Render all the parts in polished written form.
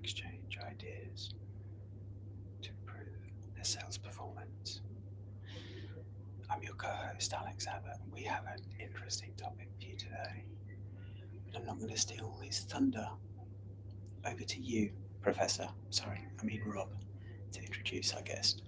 exchange ideas to improve their sales performance. I'm your co-host, Alex Abbott, and we have an interesting topic for you today. But I'm not going to steal his thunder. Over to you, Professor. Rob, to introduce our guest.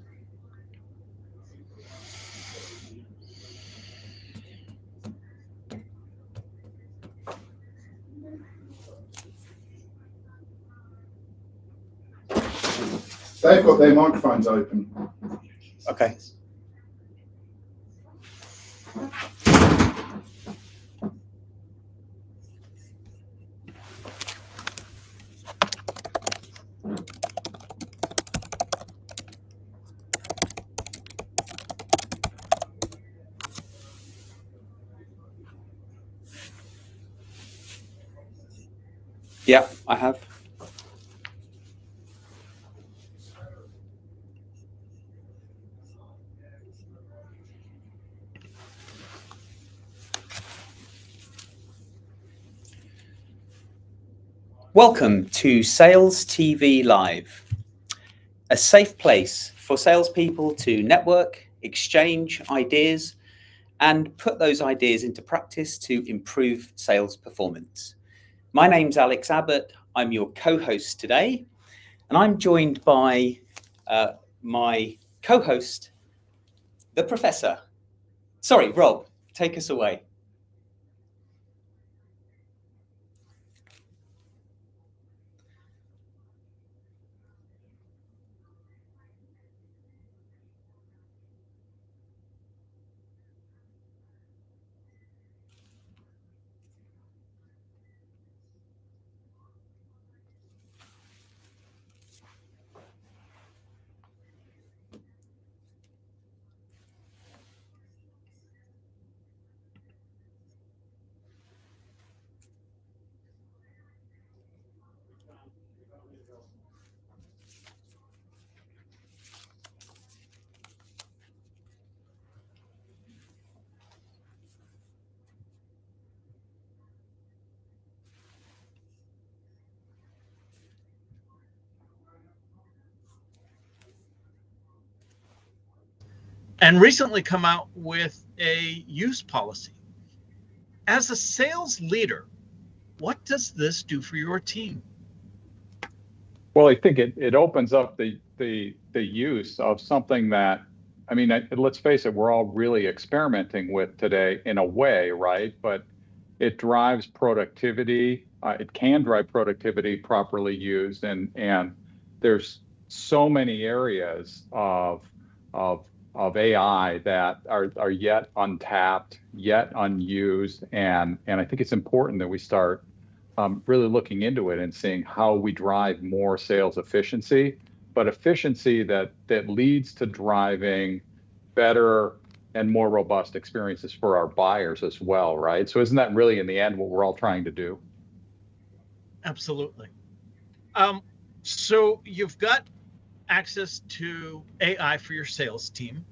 They've got their microphones open. Okay. Yeah, I have. Welcome to SalesTV Live, a safe place for salespeople to network, exchange ideas, and put those ideas into practice to improve sales performance. My name's Alex Abbott. I'm your co-host today, and I'm joined by my co-host, the Professor. Sorry, Rob, take us away. And recently come out with a use policy. As a sales leader, what does this do for your team? Well, I think it opens up the use of something that, let's face it, we're all really experimenting with today in a way, right? But it drives productivity. It can drive productivity properly used, and there's so many areas of AI that are yet untapped, yet unused, and I think it's important that we start really looking into it and seeing how we drive more sales efficiency, but efficiency that leads to driving better and more robust experiences for our buyers as well, right? So isn't that really in the end what we're all trying to do? Absolutely. So you've got access to AI for your sales team.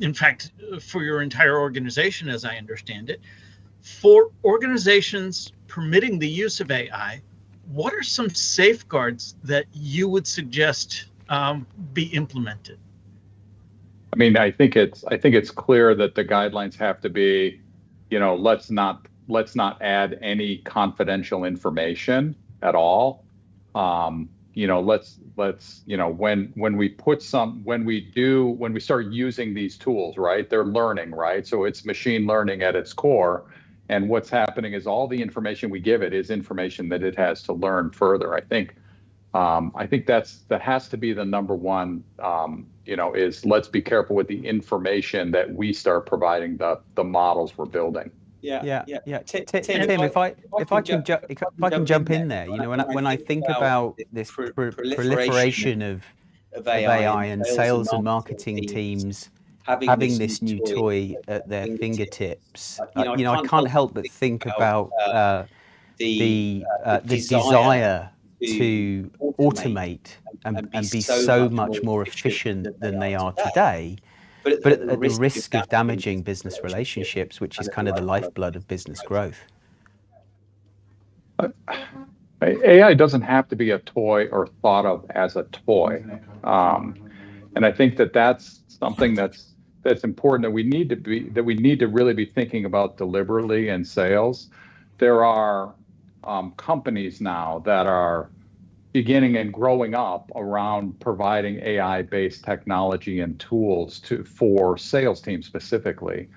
In fact, for your entire organization, as I understand it. For organizations permitting the use of AI, what are some safeguards that you would suggest be implemented? I think it's clear that the guidelines have to be, let's not add any confidential information at all. When we start using these tools, right, they're learning, right? So it's machine learning at its core. And what's happening is all the information we give it is information that it has to learn further. I think that has to be the number one, is let's be careful with the information that we start providing the models we're building. Yeah. Tim, if I can jump in there, when I think about this proliferation of AI and sales and marketing teams having this new toy at their fingertips, I can't help but think about the desire to automate and be so much more efficient than they are today, but at the risk of damaging business relationships, which is kind of the lifeblood of business growth. AI doesn't have to be a toy or thought of as a toy. And I think that that's something that's important that we need to really be thinking about deliberately in sales. There are companies now that are beginning and growing up around providing AI-based technology and tools for sales teams specifically.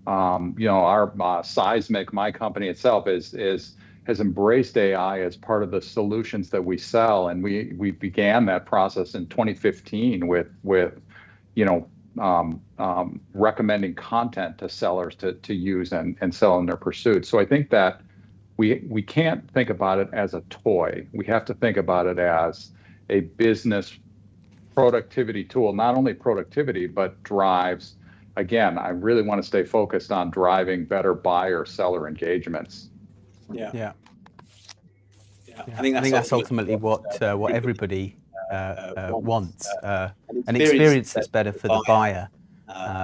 Our Seismic, my company itself, has embraced AI as part of the solutions that we sell, and we began that process in 2015 with recommending content to sellers to use and sell in their pursuit. So I think that we can't think about it as a toy. We have to think about it as a business productivity tool, not only productivity, but drives. Again, I really want to stay focused on driving better buyer-seller engagements. Yeah. I think that's ultimately what everybody wants. An experience that's better for the buyer,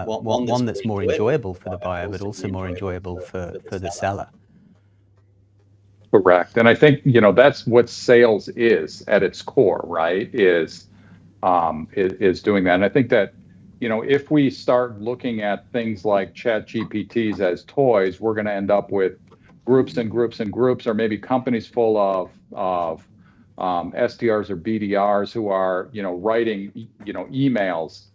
one that's more enjoyable for the buyer, but also more enjoyable for the seller. Correct. And I think, that's what sales is at its core, right? Is doing that. And I think that, if we start looking at things like chat GPTs as toys, we're going to end up with groups and groups and groups, or maybe companies full of SDRs or BDRs who are, writing, emails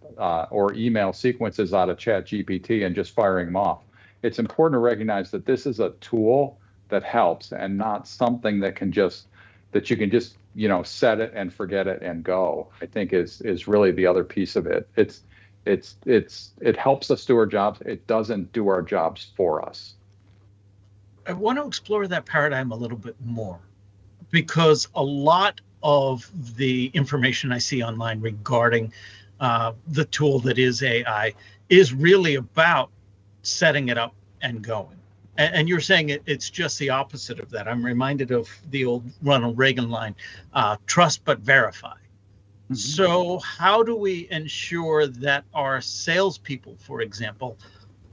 or email sequences out of chat GPT and just firing them off. It's important to recognize that this is a tool that helps and not something that you can just set it and forget it and go. I think is really the other piece of it. It helps us do our jobs. It doesn't do our jobs for us. I want to explore that paradigm a little bit more, because a lot of the information I see online regarding the tool that is AI is really about setting it up and going. And you're saying it's just the opposite of that. I'm reminded of the old Ronald Reagan line, trust but verify. Mm-hmm. So how do we ensure that our salespeople, for example,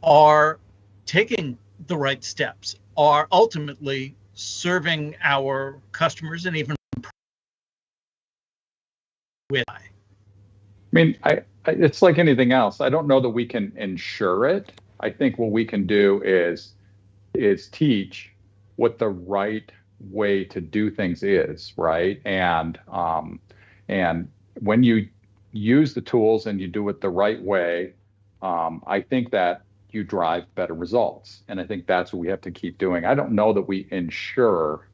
are taking the right steps, are ultimately serving our customers and even with? I mean, it's like anything else. I don't know that we can ensure it. I think what we can do is teach what the right way to do things is, right? And when you use the tools and you do it the right way, I think that you drive better results. And I think that's what we have to keep doing. I don't know that we ensure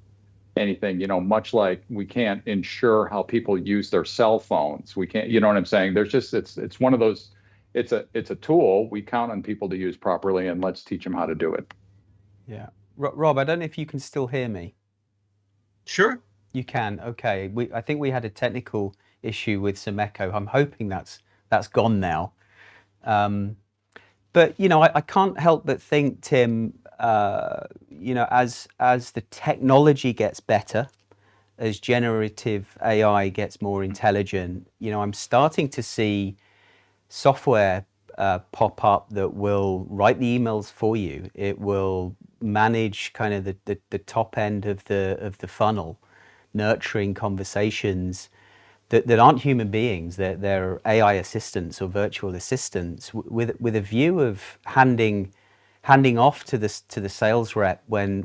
anything, much like we can't ensure how people use their cell phones. We can't, you know what I'm saying? There's just, it's one of those, it's a tool. We count on people to use properly, and let's teach them how to do it. Yeah. Rob, I don't know if you can still hear me. Sure. You can. Okay. I think we had a technical issue with some echo. I'm hoping that's gone now. But I can't help but think, Tim, as the technology gets better, as generative AI gets more intelligent, I'm starting to see software pop up that will write the emails for you. It will manage kind of the top end of the funnel, nurturing conversations that aren't human beings. They're AI assistants or virtual assistants with a view of handing off to the sales rep when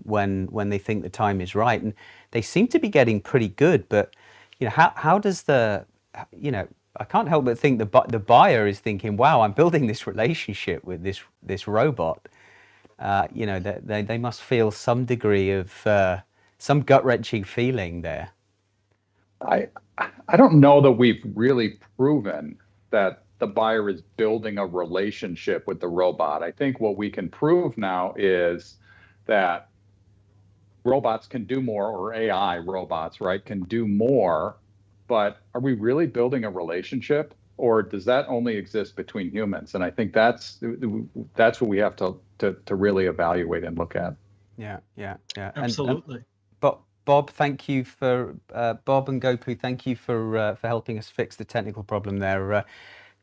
they think the time is right. And they seem to be getting pretty good, but how does I can't help but think the buyer is thinking, wow, I'm building this relationship with this robot. They must feel some degree of some gut-wrenching feeling there. I don't know that we've really proven that the buyer is building a relationship with the robot. I think what we can prove now is that robots can do more, or AI robots, right, can do more. But are we really building a relationship, or does that only exist between humans? And I think that's what we have to really evaluate and look at. Yeah. Absolutely. But Bob, thank you for Bob and Gopu. Thank you for helping us fix the technical problem there.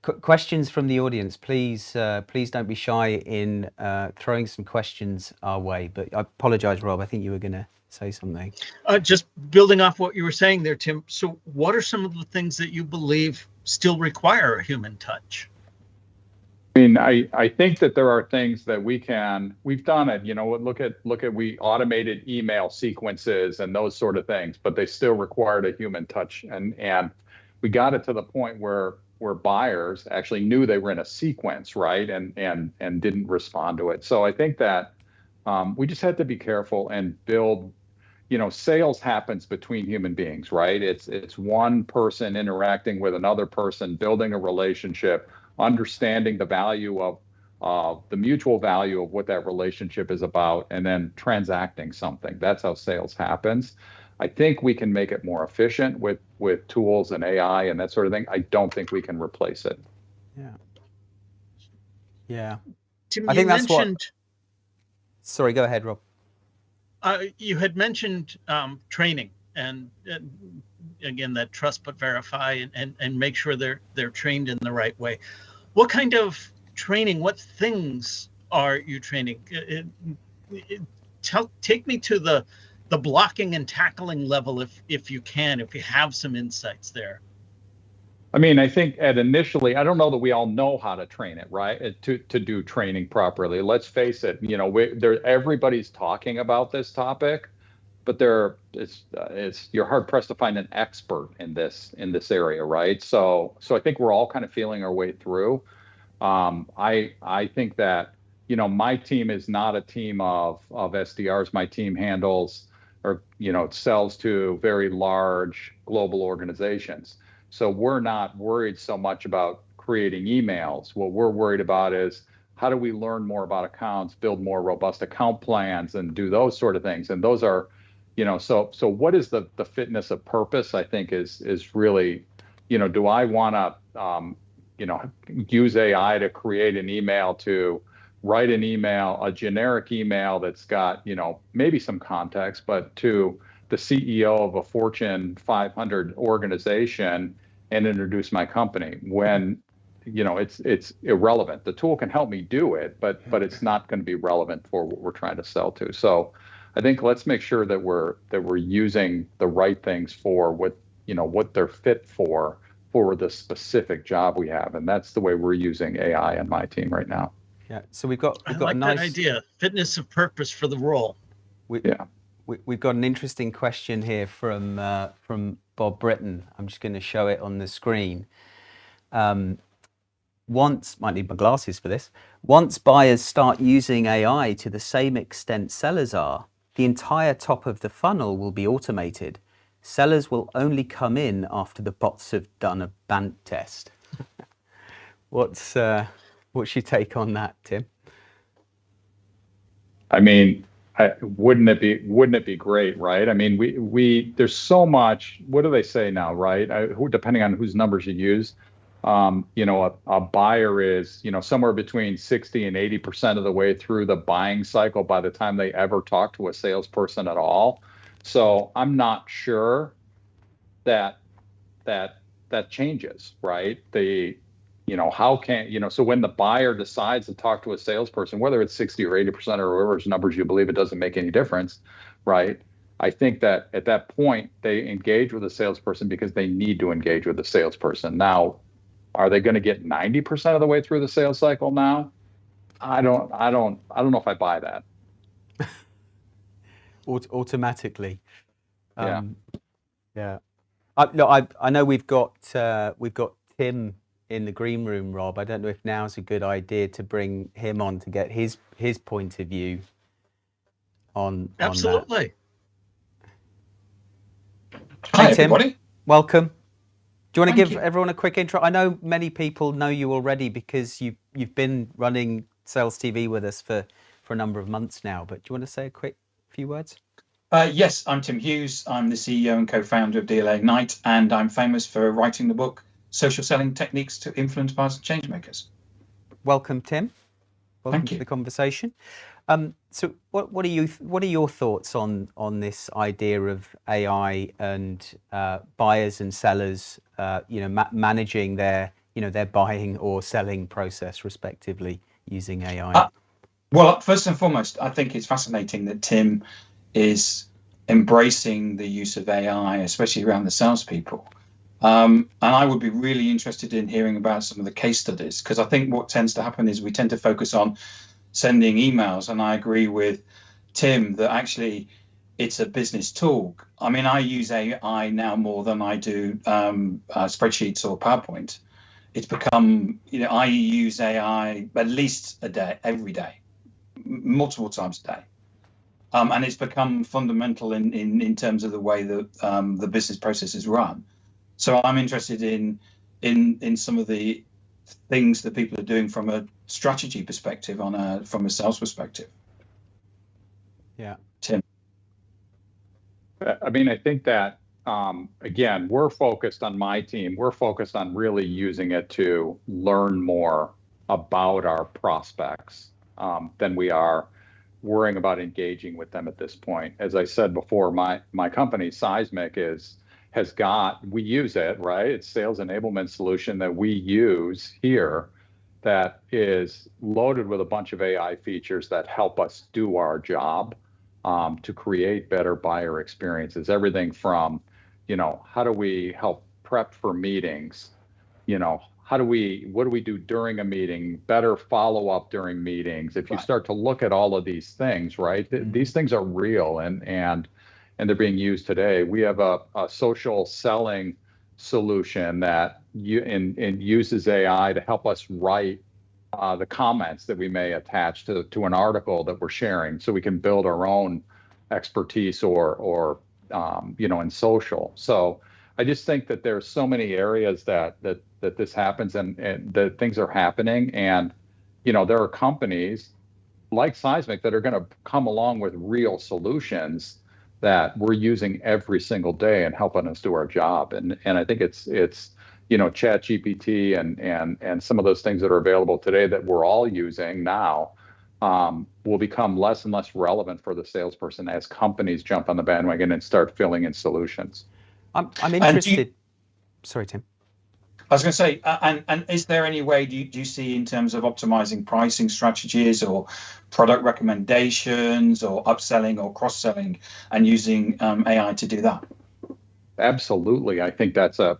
Questions from the audience, please don't be shy in throwing some questions our way. But I apologize, Rob. I think you were going to say something. Just building off what you were saying there, Tim. So what are some of the things that you believe still require a human touch? I mean, I think that there are things that we've done it, look at we automated email sequences and those sort of things, but they still required a human touch. And we got it to the point where buyers actually knew they were in a sequence, right? And didn't respond to it. So I think that we just had to be careful and build, sales happens between human beings, right? It's one person interacting with another person, building a relationship, understanding the value of the mutual value of what that relationship is about, and then transacting something. That's how sales happens. I think we can make it more efficient with tools and AI and that sort of thing. I don't think we can replace it. Yeah. Tim, I think that's mentioned, Sorry, go ahead, Rob. You had mentioned training and again, that trust but verify and make sure they're trained in the right way. What kind of training, what things are you training? Take me to the blocking and tackling level if you have some insights there. I mean, I think initially, I don't know that we all know how to train it, right? To do training properly. Let's face it, everybody's talking about this topic, but you're hard pressed to find an expert in this area, right? So I think we're all kind of feeling our way through. I think that my team is not a team of SDRs. My team handles sells to very large global organizations. So we're not worried so much about creating emails. What we're worried about is how do we learn more about accounts, build more robust account plans, and do those sort of things. And those are, so what is the fitness of purpose? I think is really, do I want to, use AI to create an email, to write an email, a generic email that's got, maybe some context, but to the CEO of a Fortune 500 organization and introduce my company when, it's irrelevant. The tool can help me do it, but it's not going to be relevant for what we're trying to sell to. So I think let's make sure that we're using the right things for what they're fit for the specific job we have. And that's the way we're using AI on my team right now. Yeah. So we've got like a nice that idea, fitness of purpose for the role. We've got an interesting question here from Bob Britton. I'm just going to show it on the screen. Might need my glasses for this. Once buyers start using AI to the same extent sellers are, the entire top of the funnel will be automated. Sellers will only come in after the bots have done a banter test. What's your take on that, Tim? I mean, wouldn't it be great, right? I mean, we there's so much. What do they say now, right? Depending on whose numbers you use, a buyer is somewhere between 60 and 80% of the way through the buying cycle by the time they ever talk to a salesperson at all. So I'm not sure that changes, right? How can, so when the buyer decides to talk to a salesperson, whether it's 60 or 80% or whatever's numbers you believe, it doesn't make any difference, right? I think that at that point, they engage with a salesperson because they need to engage with the salesperson. Now, are they going to get 90% of the way through the sales cycle now? I don't know if I buy that. Automatically. Yeah. Yeah. I know we've got Tim in the green room, Rob. I don't know if now's a good idea to bring him on to get his point of view on Absolutely. That. Hi, Tim. everybody. Welcome. Do you want to give you. everyone a quick intro? I know many people know you already because you've been running SalesTV with us for a number of months now, but do you want to say a quick few words? Yes, I'm Tim Hughes. I'm the CEO and co-founder of DLA Ignite, and I'm famous for writing the book Social Selling Techniques to Influence Buyers and Changemakers. Welcome, Tim. Welcome Thank to you. the conversation. So what are your thoughts on this idea of AI and buyers and sellers managing their buying or selling process respectively using AI? Well, first and foremost, I think it's fascinating that Tim is embracing the use of AI, especially around the salespeople. And I would be really interested in hearing about some of the case studies, because I think what tends to happen is we tend to focus on sending emails. And I agree with Tim that actually it's a business tool. I mean, I use AI now more than I do spreadsheets or PowerPoint. It's become, I use AI at least a day, every day, multiple times a day. And it's become fundamental in terms of the way that the business process is run. So I'm interested in some of the things that people are doing from a strategy perspective, from a sales perspective. Yeah, Tim. I mean, I think that again, we're focused on my team. We're focused on really using it to learn more about our prospects than we are worrying about engaging with them at this point. As I said before, my company Seismic we use it, right? It's sales enablement solution that we use here that is loaded with a bunch of AI features that help us do our job to create better buyer experiences. Everything from, how do we help prep for meetings? What do we do during a meeting? Better follow up during meetings. If you start to look at all of these things, right? These things are real and they're being used today. We have a social selling solution that uses AI to help us write the comments that we may attach to an article that we're sharing, so we can build our own expertise or in social. So I just think that there's so many areas that this happens and that things are happening, and there are companies like Seismic that are going to come along with real solutions that we're using every single day and helping us do our job. And I think it's Chat GPT and some of those things that are available today that we're all using now will become less and less relevant for the salesperson as companies jump on the bandwagon and start filling in solutions. I'm interested. Sorry, Tim. I was going to say, and is there any way do you see in terms of optimizing pricing strategies or product recommendations or upselling or cross-selling and using AI to do that? Absolutely, I think that's a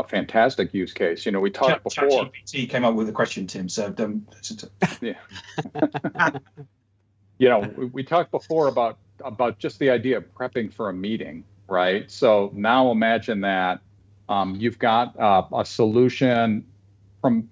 fantastic use case. We talked before. ChatGPT came up with a question, Tim. So yeah. We talked before about just the idea of prepping for a meeting, right? So now imagine that you've got a solution from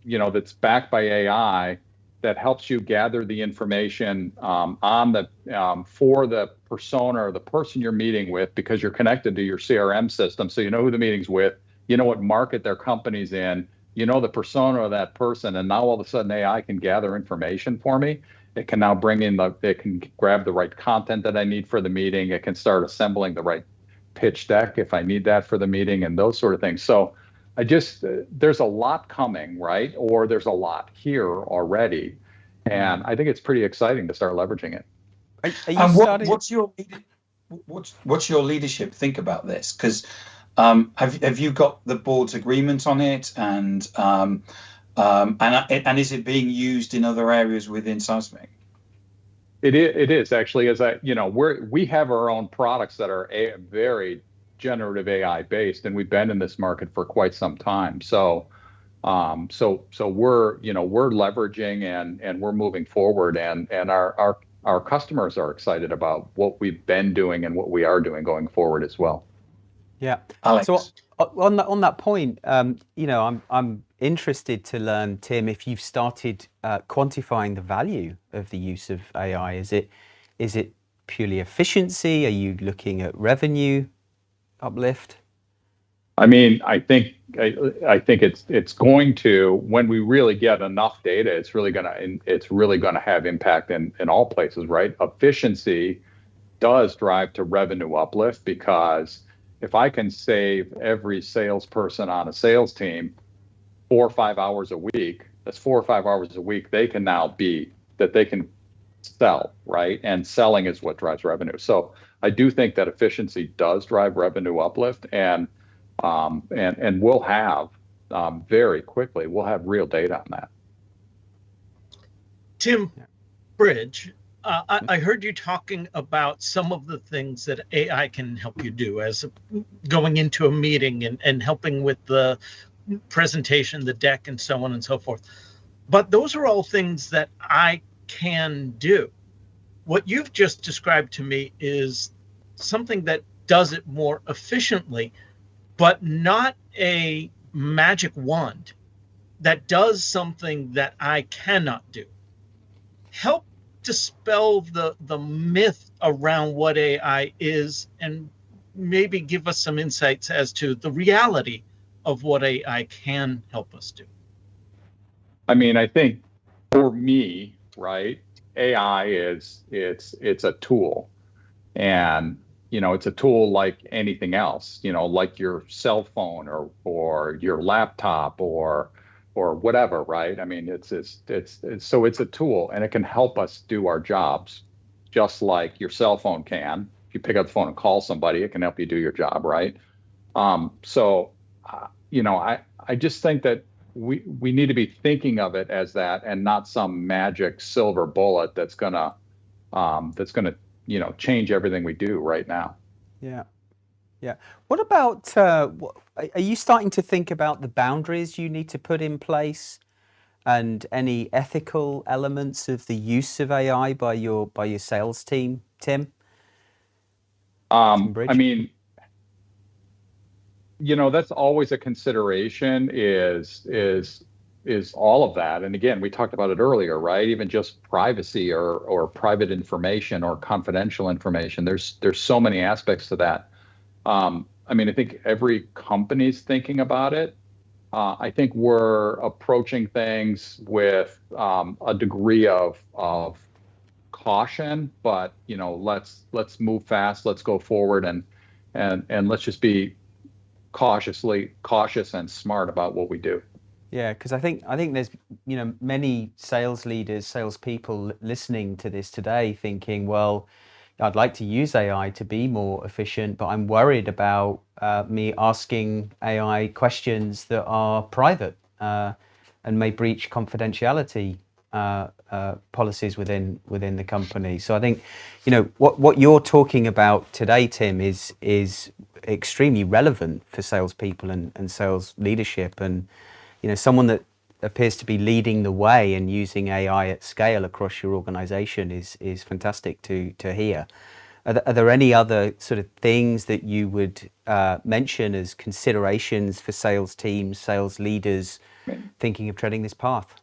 that's backed by AI that helps you gather the information for the persona or the person you're meeting with, because you're connected to your CRM system, so you know who the meeting's with, what market their company's in, the persona of that person, and now all of a sudden AI can gather information for me. It can now it can grab the right content that I need for the meeting. It can start assembling the right pitch deck if I need that for the meeting, and those sort of things. So there's a lot coming, right? Or there's a lot here already. And I think it's pretty exciting to start leveraging it. What's your leadership think about this? Because have you got the board's agreement on it, and is it being used in other areas within Seismic? It is actually, we have our own products that are very generative AI based, and we've been in this market for quite some time. So we're leveraging and we're moving forward, and our customers are excited about what we've been doing and what we are doing going forward as well. Yeah. Alex. So on that point, I'm interested to learn, Tim, if you've started quantifying the value of the use of AI. Is it purely efficiency? Are you looking at revenue uplift? I mean, I think it's going to, when we really get enough data, it's really gonna have impact in all places, right? Efficiency does drive to revenue uplift, because if I can save every salesperson on a sales team 4 or 5 hours a week, that's 4 or 5 hours a week they can sell, right? And selling is what drives revenue. So I do think that efficiency does drive revenue uplift, and we'll have very quickly, we'll have real data on that. Tim Bridge, I heard you talking about some of the things that AI can help you do, as going into a meeting and helping with the presentation, the deck, and so on and so forth. But those are all things that I can do. What you've just described to me is something that does it more efficiently, but not a magic wand that does something that I cannot do. Help dispel the myth around what AI is, and maybe give us some insights as to the reality of what AI can help us do. I mean, I think for me, right, AI it's a tool, and it's a tool like anything else, like your cell phone or your laptop or whatever, right? I mean, it's so it's a tool, and it can help us do our jobs just like your cell phone can. If you pick up the phone and call somebody, it can help you do your job, right? I just think that we need to be thinking of it as that, and not some magic silver bullet that's gonna change everything we do right now. Yeah. Yeah. What about, are you starting to think about the boundaries you need to put in place and any ethical elements of the use of AI by your sales team, Tim? I mean, that's always a consideration, is all of that. And again, we talked about it earlier, right? Even just privacy or private information or confidential information. There's so many aspects to that. I mean, I think every company's thinking about it. I think we're approaching things with a degree of caution, but let's move fast, let's go forward, and let's just be cautious and smart about what we do. Yeah, because I think there's many sales leaders, salespeople listening to this today, thinking, well, I'd like to use AI to be more efficient, but I'm worried about me asking AI questions that are private and may breach confidentiality policies within the company. So I think, what you're talking about today, Tim, is extremely relevant for salespeople and sales leadership, and someone that appears to be leading the way and using AI at scale across your organization is fantastic to hear. Are there any other sort of things that you would mention as considerations for sales teams, sales leaders thinking of treading this path?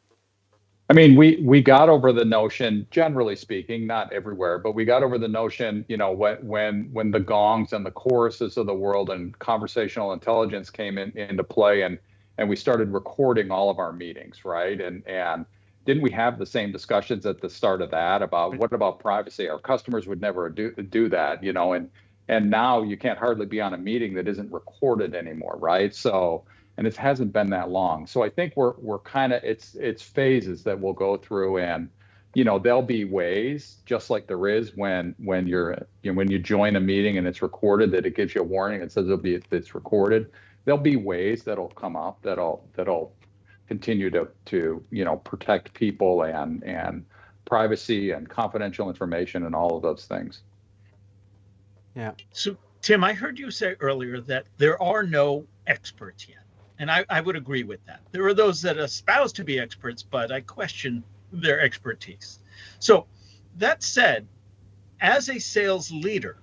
I mean, we got over the notion, generally speaking, not everywhere, but we got over the notion, when the gongs and the choruses of the world and conversational intelligence came into play, and we started recording all of our meetings, right? And didn't we have the same discussions at the start of that about what about privacy? Our customers would never do that, and now you can't hardly be on a meeting that isn't recorded anymore, right? So, and it hasn't been that long. So I think we're kind of, it's phases that we'll go through, and there'll be ways, just like there is when you join a meeting and it's recorded, that it gives you a warning. It says it's recorded. There'll be ways that'll come up that'll continue to protect people and privacy and confidential information and all of those things. Yeah. So Tim, I heard you say earlier that there are no experts yet. And I would agree with that. There are those that espouse to be experts, but I question their expertise. So that said, as a sales leader,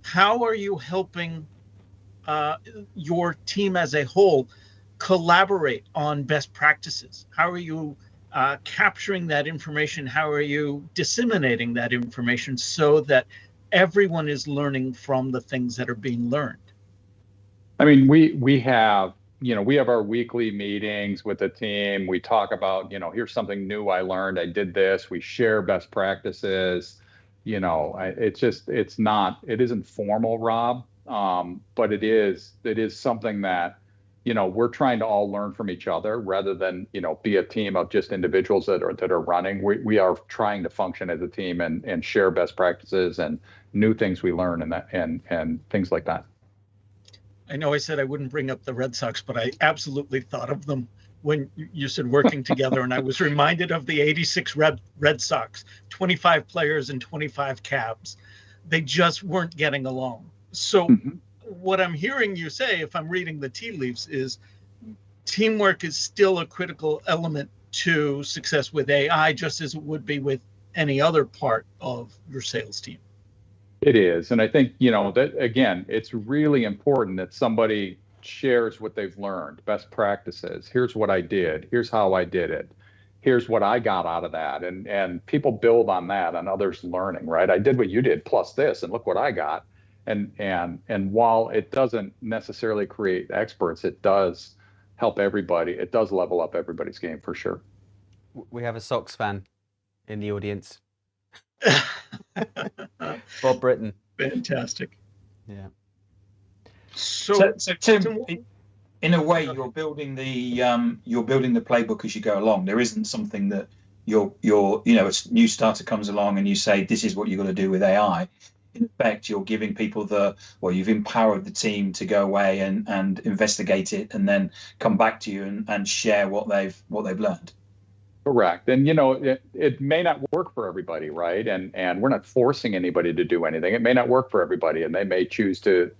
how are you helping your team as a whole collaborate on best practices? How are you capturing that information? How are you disseminating that information so that everyone is learning from the things that are being learned? I mean, we have our weekly meetings with the team. We talk about, here's something new I learned. I did this. We share best practices. It isn't formal, Rob, but it is something that, we're trying to all learn from each other rather than, be a team of just individuals that are running. We are trying to function as a team and share best practices and new things we learn and things like that. I know I said I wouldn't bring up the Red Sox, but I absolutely thought of them when you said working together, and I was reminded of the '86 Red Sox, 25 players and 25 cabs. They just weren't getting along. So what I'm hearing you say, if I'm reading the tea leaves, is teamwork is still a critical element to success with AI, just as it would be with any other part of your sales team. It is. And I think, that again, it's really important that somebody shares what they've learned, best practices. Here's what I did. Here's how I did it. Here's what I got out of that. And people build on that, on others learning, right? I did what you did plus this, and look what I got. And while it doesn't necessarily create experts, it does help everybody. It does level up everybody's game for sure. We have a Sox fan in the audience. Bob Britton. Fantastic. Yeah. So Tim, in a way, you're building the playbook as you go along. There isn't something that a new starter comes along and you say, this is what you've got to do with AI. In effect, you're giving people you've empowered the team to go away and investigate it and then come back to you and share what they've learned. Correct. And, it may not work for everybody, right? And we're not forcing anybody to do anything. It may not work for everybody, and they may choose to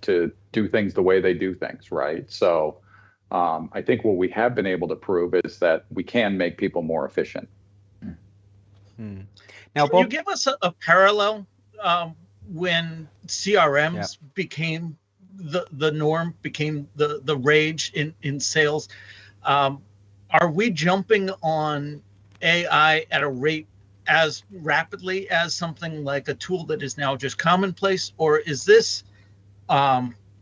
do things the way they do things, right? So I think what we have been able to prove is that we can make people more efficient. Now, Bob, can you give us a parallel when CRMs became the norm, became the rage in sales? Are we jumping on AI at a rate as rapidly as something like a tool that is now just commonplace, or is this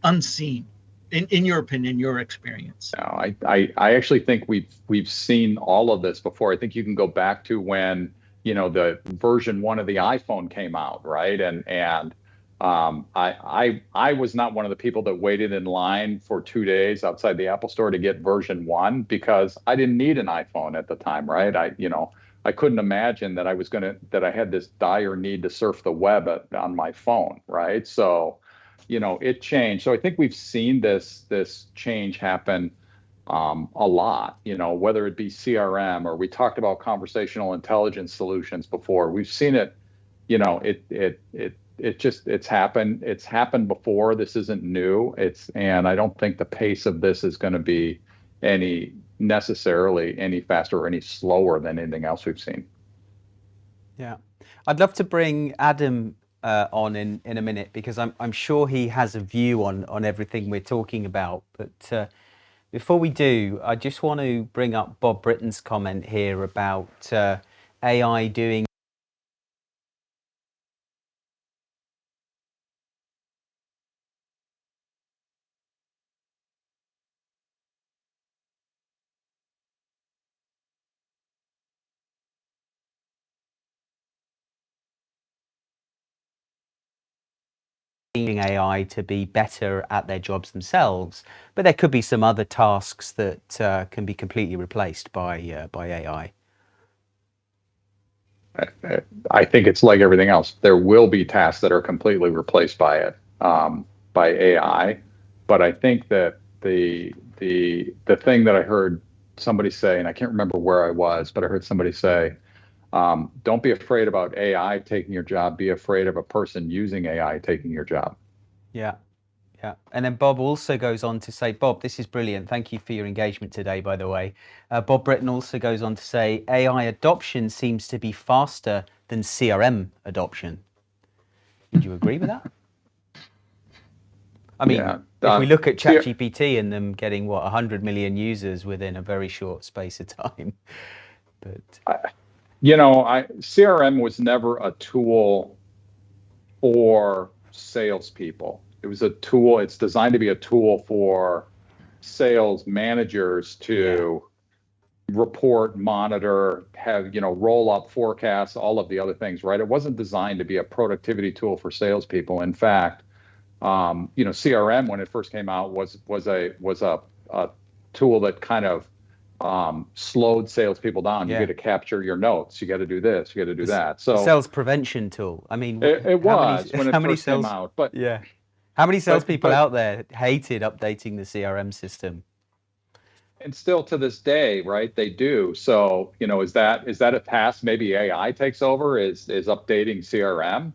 unseen? In your opinion, your experience? No, I actually think we've seen all of this before. I think you can go back to when the version 1 of the iPhone came out, right? And I was not one of the people that waited in line for 2 days outside the Apple Store to get version 1 because I didn't need an iPhone at the time, right? I couldn't imagine that I had this dire need to surf the web on my phone, right? So, it changed. So I think we've seen this change happen a lot, whether it be CRM or we talked about conversational intelligence solutions before. We've seen it, it's happened. It's happened before. This isn't new. And I don't think the pace of this is going to be necessarily any faster or any slower than anything else we've seen. Yeah, I'd love to bring Adam on in a minute because I'm sure he has a view on everything we're talking about. But before we do, I just want to bring up Bob Britton's comment here about AI doing AI to be better at their jobs themselves, but there could be some other tasks that can be completely replaced by AI. I think it's like everything else. There will be tasks that are completely replaced by AI, but I think that the thing that I heard somebody say, and I can't remember where I was, but I heard somebody say, don't be afraid about AI taking your job. Be afraid of a person using AI taking your job. Yeah. Yeah. And then Bob also goes on to say, Bob, this is brilliant. Thank you for your engagement today, by the way. Bob Britton also goes on to say, AI adoption seems to be faster than CRM adoption. Would you agree with that? I mean, if we look at ChatGPT and them getting, 100 million users within a very short space of time. But CRM was never a tool for salespeople. It was a tool. It's designed to be a tool for sales managers to report, monitor, have, roll up forecasts, all of the other things, right? It wasn't designed to be a productivity tool for salespeople. In fact, CRM when it first came out was a tool that kind of slowed salespeople down. You got to capture your notes. You got to do this. You got to do that. So sales prevention tool. I mean, it was when it first came out. But how many salespeople out there hated updating the CRM system? And still to this day, right, they do. So, is that a task maybe AI takes over, is updating CRM?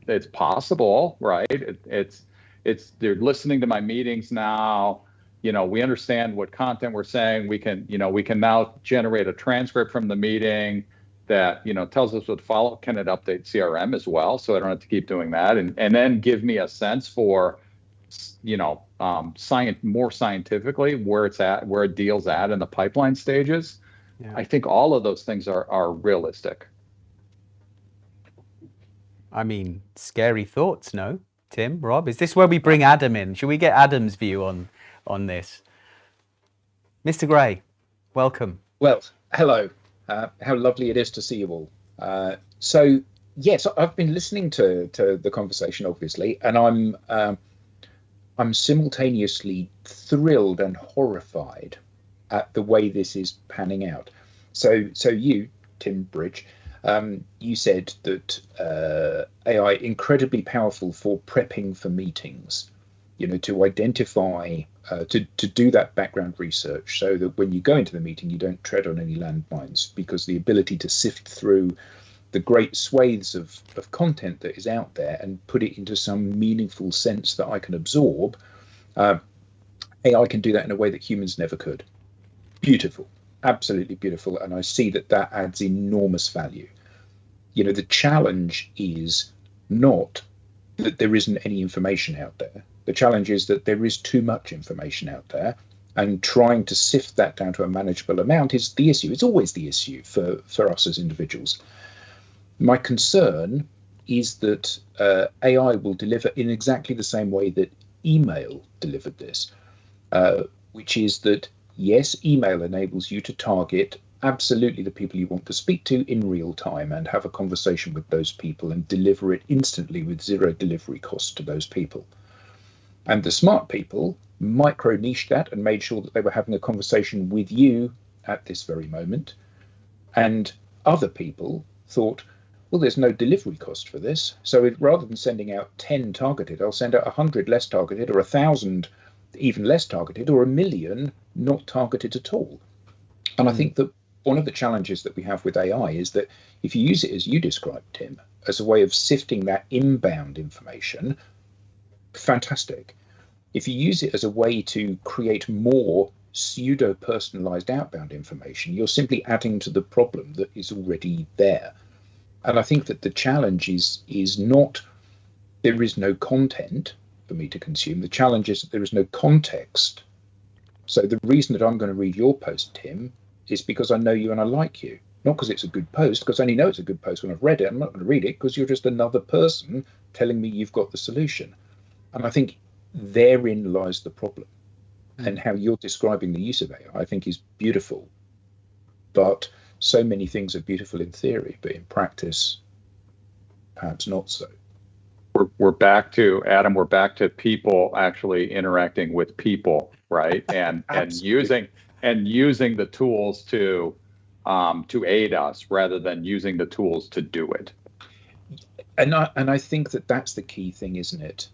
It's possible, right? It's they're listening to my meetings now. We understand what content we're saying. We can now generate a transcript from the meeting that, tells us what to follow. Can it update CRM as well? So I don't have to keep doing that. And then give me a sense for, more scientifically where it's at, where a deal's at in the pipeline stages. Yeah. I think all of those things are realistic. I mean, scary thoughts, no? Tim, Rob, is this where we bring Adam in? Should we get Adam's view on this? Mr. Gray, welcome. Well, hello. How lovely it is to see you all. So yes, I've been listening to the conversation, obviously, and I'm simultaneously thrilled and horrified at the way this is panning out. So you, Tim Bridge, you said that AI incredibly powerful for prepping for meetings, to identify, to do that background research so that when you go into the meeting, you don't tread on any landmines, because the ability to sift through the great swathes of content that is out there and put it into some meaningful sense that I can absorb, AI can do that in a way that humans never could. Beautiful, absolutely beautiful. And I see that adds enormous value. The challenge is not that there isn't any information out there. The challenge is that there is too much information out there, and trying to sift that down to a manageable amount is the issue. It's always the issue for us as individuals. My concern is that AI will deliver in exactly the same way that email delivered this, which is that, yes, email enables you to target absolutely the people you want to speak to in real time and have a conversation with those people and deliver it instantly with zero delivery cost to those people. And the smart people micro niched that and made sure that they were having a conversation with you at this very moment. And other people thought, well, there's no delivery cost for this. So rather than sending out 10 targeted, I'll send out 100 less targeted, or 1,000 even less targeted, or 1 million not targeted at all. And I think that one of the challenges that we have with AI is that if you use it as you described, Tim, as a way of sifting that inbound information, fantastic. If you use it as a way to create more pseudo-personalized outbound information, you're simply adding to the problem that is already there. And I think that the challenge is not there is no content for me to consume. The challenge is that there is no context. So the reason that I'm going to read your post, Tim, is because I know you and I like you. Not because it's a good post, because I only know it's a good post when I've read it. I'm not going to read it because you're just another person telling me you've got the solution. And I think therein lies the problem. And how you're describing the use of AI, I think, is beautiful. But so many things are beautiful in theory, but in practice, perhaps not so. We're back to, Adam, we're back to people actually interacting with people, right? And using the tools to aid us rather than using the tools to do it. And I think that that's the key thing, isn't it?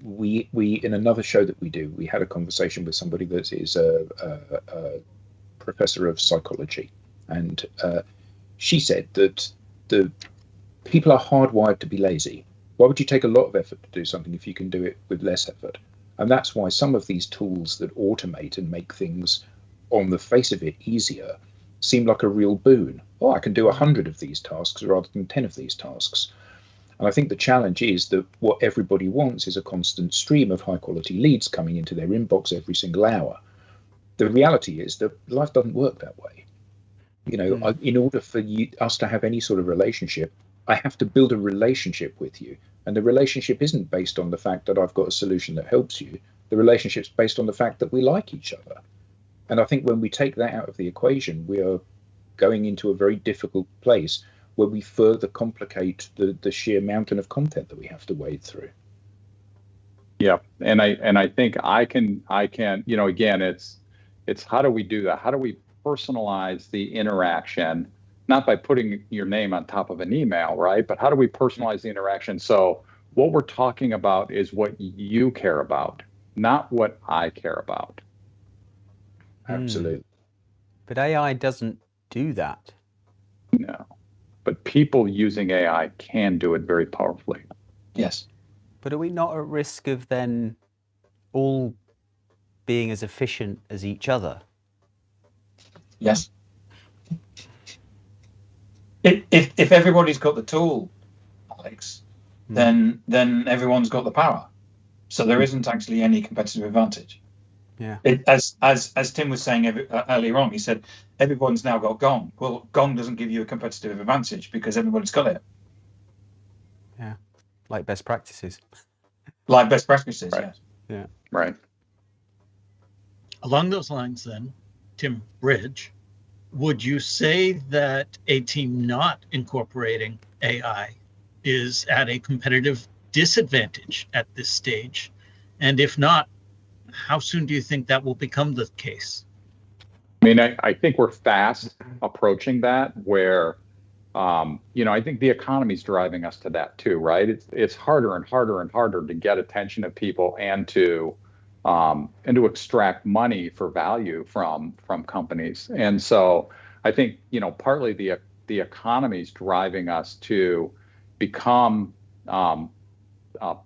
We in another show that we do, we had a conversation with somebody that is a professor of psychology, and she said that the people are hardwired to be lazy. Why would you take a lot of effort to do something if you can do it with less effort? And that's why some of these tools that automate and make things on the face of it easier seem like a real boon. Oh, I can do 100 of these tasks rather than 10 of these tasks. And I think the challenge is that what everybody wants is a constant stream of high quality leads coming into their inbox every single hour. The reality is that life doesn't work that way. In order for us to have any sort of relationship, I have to build a relationship with you. And the relationship isn't based on the fact that I've got a solution that helps you. The relationship's based on the fact that we like each other. And I think when we take that out of the equation, we are going into a very difficult place where we further complicate the sheer mountain of content that we have to wade through. Yeah, and I think I can, again, it's how do we do that? How do we personalize the interaction, not by putting your name on top of an email, right? But how do we personalize the interaction? So what we're talking about is what you care about, not what I care about. Absolutely. But AI doesn't do that. No. But people using AI can do it very powerfully. Yes. But are we not at risk of then all being as efficient as each other? Yes. If everybody's got the tool, Alex, then everyone's got the power. So there isn't actually any competitive advantage. Yeah. As Tim was saying earlier on, he said everyone's now got Gong. Well, Gong doesn't give you a competitive advantage because everybody's got it. Yeah. Like best practices. Like best practices, Right. yes. Yeah. Right. Along those lines, then, Tim Bridge, would you say that a team not incorporating AI is at a competitive disadvantage at this stage? And if not, how soon do you think that will become the case? I mean, I think we're fast approaching that where, I think the economy's driving us to that too, right? It's harder and harder and harder to get attention of people and to extract money for value from companies. And so I think, partly the economy's driving us to become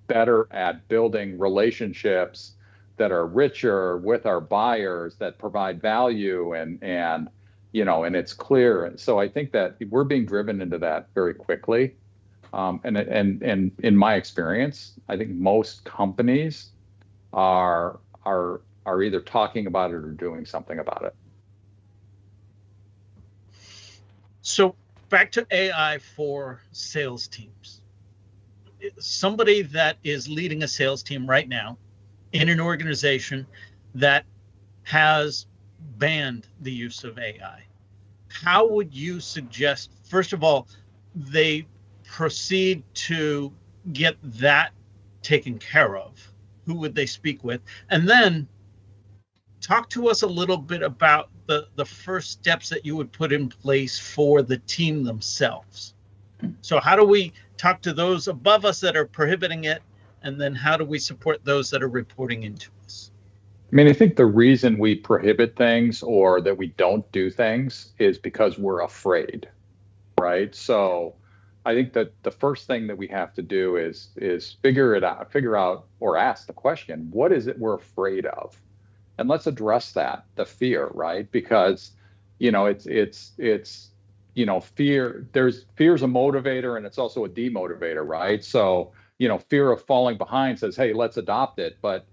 better at building relationships that are richer with our buyers, that provide value, and it's clear. So I think that we're being driven into that very quickly. And in my experience, I think most companies are either talking about it or doing something about it. So back to AI for sales teams. Somebody that is leading a sales team right now in an organization that has banned the use of AI, how would you suggest, first of all, they proceed to get that taken care of? Who would they speak with? And then talk to us a little bit about the first steps that you would put in place for the team themselves. So how do we talk to those above us that are prohibiting it? And then how do we support those that are reporting into us? I mean, I think the reason we prohibit things or that we don't do things is because we're afraid, right? So I think that the first thing that we have to do is figure out or ask the question, what is it we're afraid of? And let's address that, the fear, right? Because, fear's a motivator and it's also a demotivator, right? So, fear of falling behind says, hey, let's adopt it. But,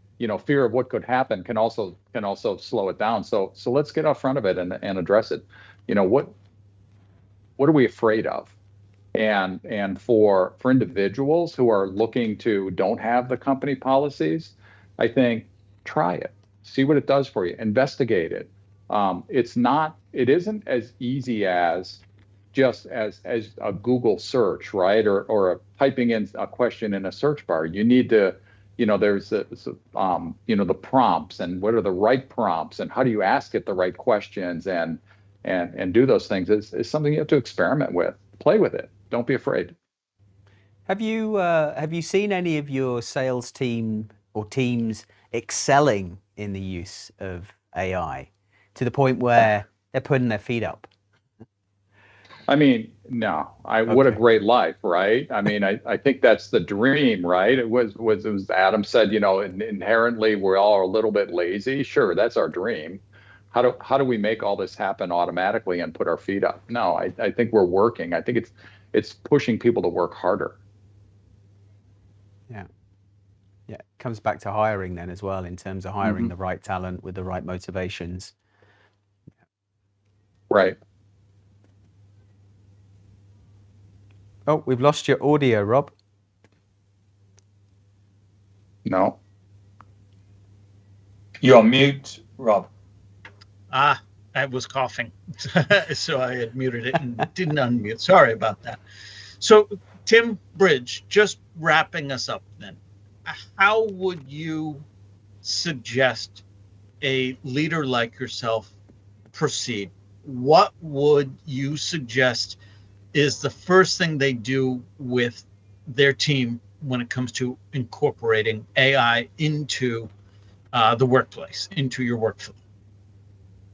fear of what could happen can also slow it down. So let's get out front of it and address it. What are we afraid of? And for individuals who are don't have the company policies, I think try it, see what it does for you, investigate it. It isn't as easy as just as a Google search, right? Or typing in a question in a search bar. You need to, there's the prompts, and what are the right prompts, and how do you ask it the right questions, and do those things. It's something you have to experiment with, play with it. Don't be afraid. Have you seen any of your sales team or teams excelling in the use of AI to the point where they're putting their feet up? I mean, no. What a great life, right? I mean, I think that's the dream, right? It was Adam said, inherently we're all a little bit lazy. Sure, that's our dream. How do we make all this happen automatically and put our feet up? No, I think we're working. I think it's pushing people to work harder. Yeah. Yeah. It comes back to hiring then as well, in terms of hiring the right talent with the right motivations. Right. Oh, we've lost your audio, Rob. No. You're on mute, Rob. I was coughing, so I had muted it and didn't unmute. Sorry about that. So, Tim Bridge, just wrapping us up then, how would you suggest a leader like yourself proceed? What would you suggest is the first thing they do with their team when it comes to incorporating AI into the workplace, into your workflow?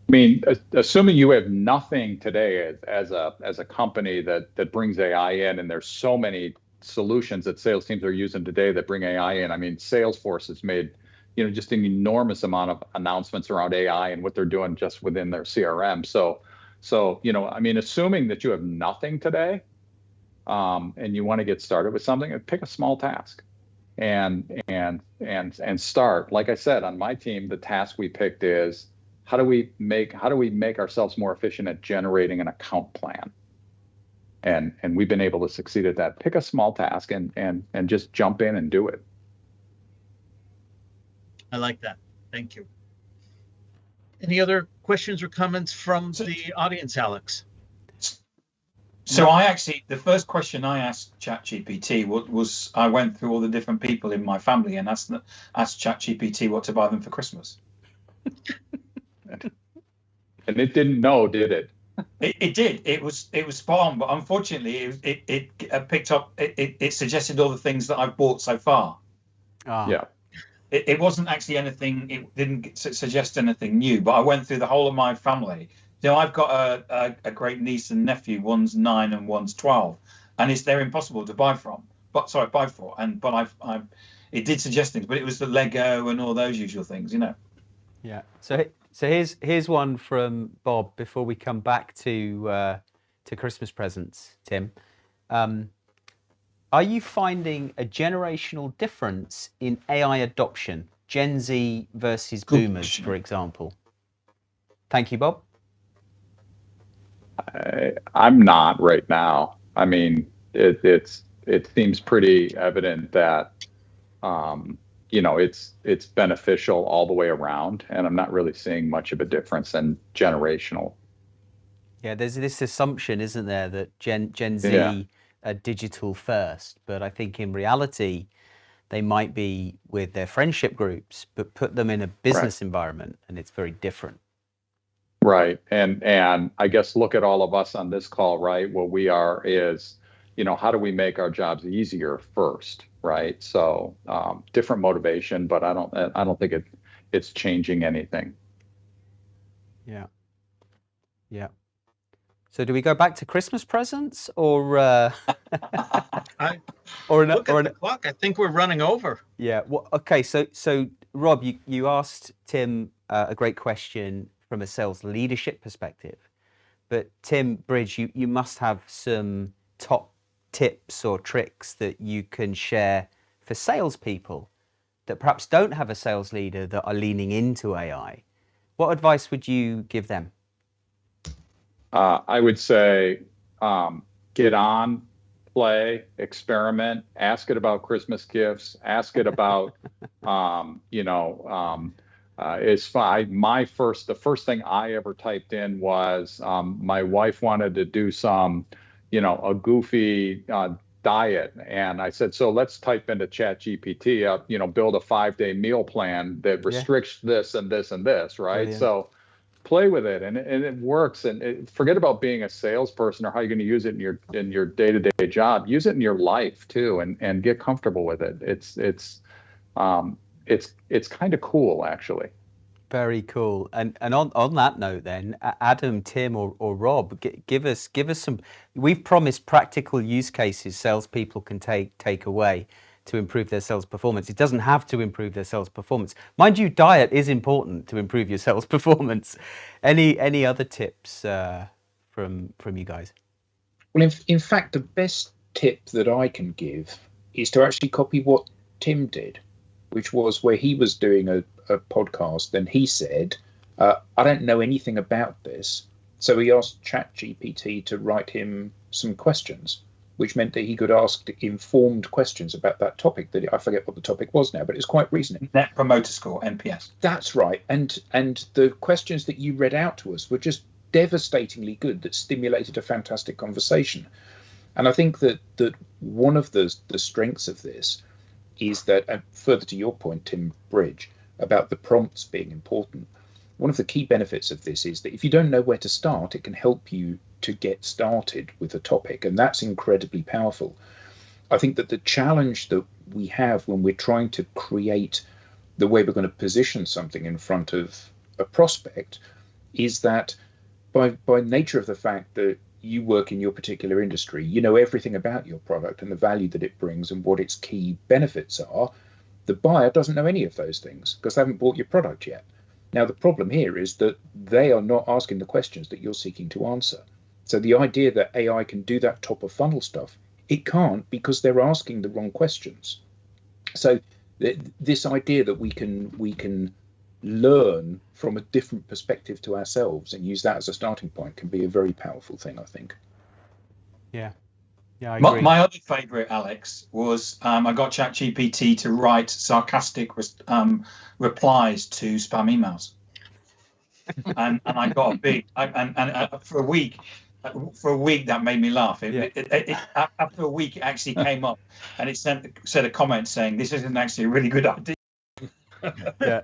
I mean, assuming you have nothing today as a company that brings AI in, and there's so many solutions that sales teams are using today that bring AI in. I mean, Salesforce has made, just an enormous amount of announcements around AI and what they're doing just within their CRM. So, I mean, assuming that you have nothing today, and you want to get started with something, pick a small task and start. Like I said, on my team, the task we picked is how do we make ourselves more efficient at generating an account plan? And we've been able to succeed at that. Pick a small task and just jump in and do it. I like that. Thank you. Any other questions or comments from the audience, Alex? So the first question I asked ChatGPT was I went through all the different people in my family and asked ChatGPT what to buy them for Christmas. And it didn't know, did it? It did. It was spot on, but unfortunately, it picked up. It suggested all the things that I've bought so far. Yeah. It wasn't actually anything. It didn't suggest anything new. But I went through the whole of my family. I've got a great niece and nephew. One's 9 and one's 12, and they're impossible to buy for. It did suggest things, but it was the Lego and all those usual things, Yeah. So here's one from Bob before we come back to Christmas presents, Tim. Are you finding a generational difference in AI adoption, Gen Z versus Boomers, for example? Thank you, Bob. I'm not right now. I mean, it seems pretty evident that it's beneficial all the way around, and I'm not really seeing much of a difference in generational. Yeah, there's this assumption, isn't there, that Gen Z are digital first, but I think in reality they might be with their friendship groups, but put them in a business environment and it's very different. Right. And I guess look at all of us on this call, right? What we are is, how do we make our jobs easier first, right? So different motivation, but I don't think it's changing anything. Yeah. Yeah. So do we go back to Christmas presents or Look at the clock. I think we're running over. Yeah. Well, okay. So Rob, you asked Tim a great question from a sales leadership perspective, but Tim Bridge, you must have some top tips or tricks that you can share for salespeople that perhaps don't have a sales leader that are leaning into AI. What advice would you give them? I would say get on, play, experiment, ask it about Christmas gifts, ask it about, the first thing I ever typed in was my wife wanted to do some, a goofy diet. And I said, so let's type into ChatGPT, build a 5-day meal plan that restricts this and this and this, right? Brilliant. So play with it, and it works. And forget about being a salesperson or how you're going to use it in your day-to-day job. Use it in your life too, and get comfortable with it. It's kind of cool, actually. Very cool. And on that note, then, Adam, Tim, or Rob, give us some. We've promised practical use cases salespeople can take away to improve their sales performance. It doesn't have to improve their sales performance. Mind you, diet is important to improve your sales performance. Any other tips from you guys? Well, in fact, the best tip that I can give is to actually copy what Tim did, which was where he was doing a podcast, and he said, I don't know anything about this. So he asked ChatGPT to write him some questions, which meant that he could ask informed questions about that topic. That I forget what the topic was now, but it's quite recent. Net Promoter Score, NPS. That's right. And the questions that you read out to us were just devastatingly good, that stimulated a fantastic conversation. And I think that one of the strengths of this is that, and further to your point, Tim Bridge, about the prompts being important, one of the key benefits of this is that if you don't know where to start, it can help you to get started with a topic, and that's incredibly powerful. I think that the challenge that we have when we're trying to create the way we're going to position something in front of a prospect is that by nature of the fact that you work in your particular industry, you know everything about your product and the value that it brings and what its key benefits are. The buyer doesn't know any of those things because they haven't bought your product yet. Now, the problem here is that they are not asking the questions that you're seeking to answer. So the idea that AI can do that top of funnel stuff, it can't, because they're asking the wrong questions. So this idea that we can learn from a different perspective to ourselves and use that as a starting point can be a very powerful thing, I think. Yeah. Yeah, I agree. My other favourite, Alex, was I got ChatGPT to write sarcastic replies to spam emails, and I got a big and for a week that made me laugh. After a week, it actually came up and it said a comment saying this isn't actually a really good idea. Yeah.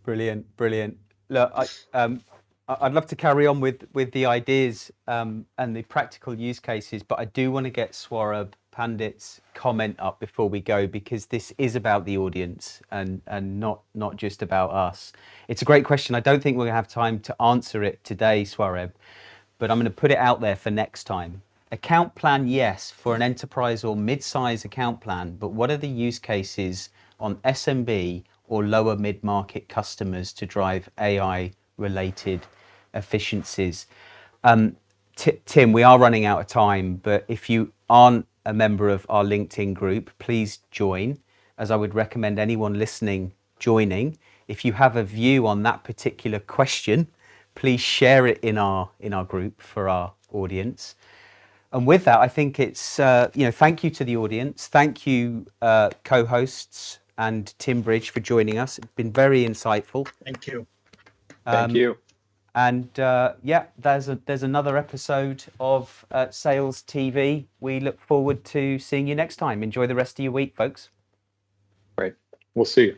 Brilliant. Look, I'd love to carry on with the ideas and the practical use cases, but I do want to get Swarab Pandit's comment up before we go, because this is about the audience and not just about us. It's a great question. I don't think we're going to have time to answer it today, Swarab, but I'm going to put it out there for next time. Account plan, yes, for an enterprise or mid-size account plan, but what are the use cases on SMB or lower mid-market customers to drive AI-related efficiencies? Tim, we are running out of time, but if you aren't a member of our LinkedIn group, please join, as I would recommend anyone listening joining. If you have a view on that particular question, please share it in our group for our audience. And with that, I think it's, thank you to the audience. Thank you, co-hosts and Tim Bridge, for joining us. It's been very insightful. Thank you. Thank you. And there's another episode of Sales TV. We look forward to seeing you next time. Enjoy the rest of your week, folks. Great. We'll see you.